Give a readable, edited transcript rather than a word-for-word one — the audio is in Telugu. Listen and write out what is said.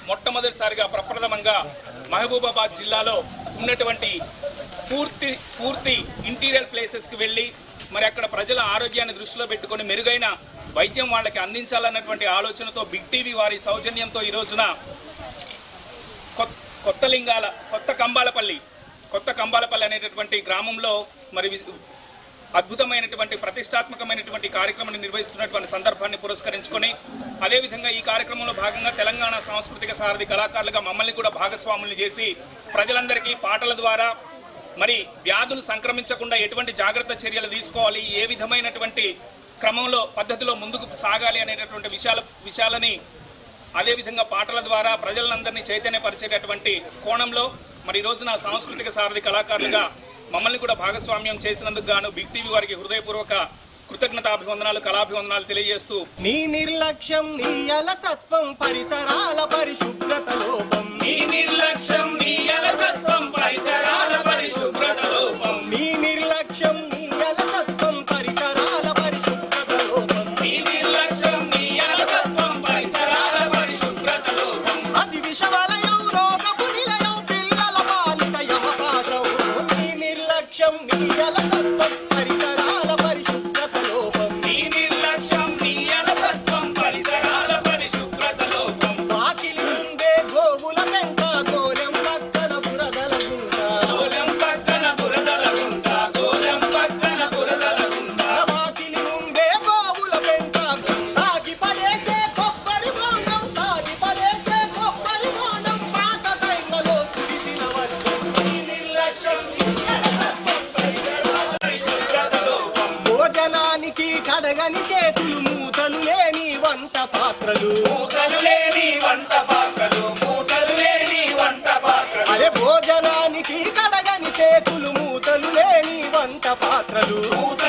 మొట్టమొదటిసారిగా ప్రప్రథమంగా మహబూబాబాద్ జిల్లాలో ఉన్నటువంటి పూర్తి ఇంటీరియర్ ప్లేసెస్కి వెళ్ళి మరి అక్కడ ప్రజల ఆరోగ్యాన్ని దృష్టిలో పెట్టుకొని మెరుగైన వైద్యం వాళ్ళకి అందించాలన్నటువంటి ఆలోచనతో బిగ్ టీవీ వారి సౌజన్యంతో ఈ రోజున కొత్త కంబాలపల్లి అనేటటువంటి గ్రామంలో మరి అద్భుతమైనటువంటి ప్రతిష్టాత్మకమైనటువంటి కార్యక్రమాన్ని నిర్వహిస్తున్నటువంటి సందర్భాన్ని పురస్కరించుకొని అదేవిధంగా ఈ కార్యక్రమంలో భాగంగా తెలంగాణ సాంస్కృతిక సారథి కళాకారులుగా మమ్మల్ని కూడా భాగస్వాములు చేసి ప్రజలందరికీ పాటల ద్వారా మరి వ్యాధులు సంక్రమించకుండా ఎటువంటి జాగ్రత్త చర్యలు తీసుకోవాలి, ఏ విధమైనటువంటి క్రమంలో పద్ధతిలో ముందుకు సాగాలి అనేటటువంటి విషయాలని అదేవిధంగా పాటల ద్వారా ప్రజలందరినీ చైతన్యపరిచేటటువంటి కోణంలో మరి ఈ రోజున సాంస్కృతిక సారథి కళాకారులుగా మమ్మల్ని కూడా భాగస్వామ్యం చేసినందుకు గాను బిగ్ టీవీ వారికి హృదయపూర్వక కృతజ్ఞతాభివందనాలు, కళాభివందనాలు తెలియజేస్తూ నీ నిర్లక్ష్యం నీ అలసత్వం పరిసరాల పరిశుభ్రత లోపం, నీ నిర్లక్ష్యం నీ అలసత్వం పరిసరాల పరిశుభ్రత లోపం, నీ నిర్లక్ష్యం నీ అలసత్వం పరిసరాల పరిశుభ్రత లోపం, నీ నిర్లక్ష్యం నీ అలసత్వం పరిసరాల పరిశుభ్రత లోపం, అతి విషవలయం రోగపు నిలయం పిల్లల పాలిత యమపాశం, నీ నిర్లక్ష్యం నీ అలసత్వం పరిసరాల పరిశుభ్రత లోపం, నీ నిర్లక్ష్యం నీ అలసత్వం పరిసరాల పరిశుభ్రత లోపం, వాకిలి ఉండే గోవుల పెంట గోలెం పక్కన బురదల గుంట, గోలెం పక్కన బురదల గుంట, గోలెం పక్కన బురదల గుంట, వాకిలి ఉండే గోవుల పెంట తాగి పడేసే కొబ్బరి బోండం, తాగి పడేసే కొబ్బరి బోండం పాత టైంలలో కురిసిన వర్షం, నీ నిర్లక్ష్యం నీ అలసత్వం పరిసరాల పరిశుభ్రత లోపం, భోజనానికి కడగని చేతులు మూతలు లేని వంట పాత్రలు, మూతలు లేని వంట పాత్రలు, మూతలు లేని వంట పాత్రలు, అరే భోజనానికి కడగని చేతులు మూతలు లేని వంట పాత్రలు, మూతలు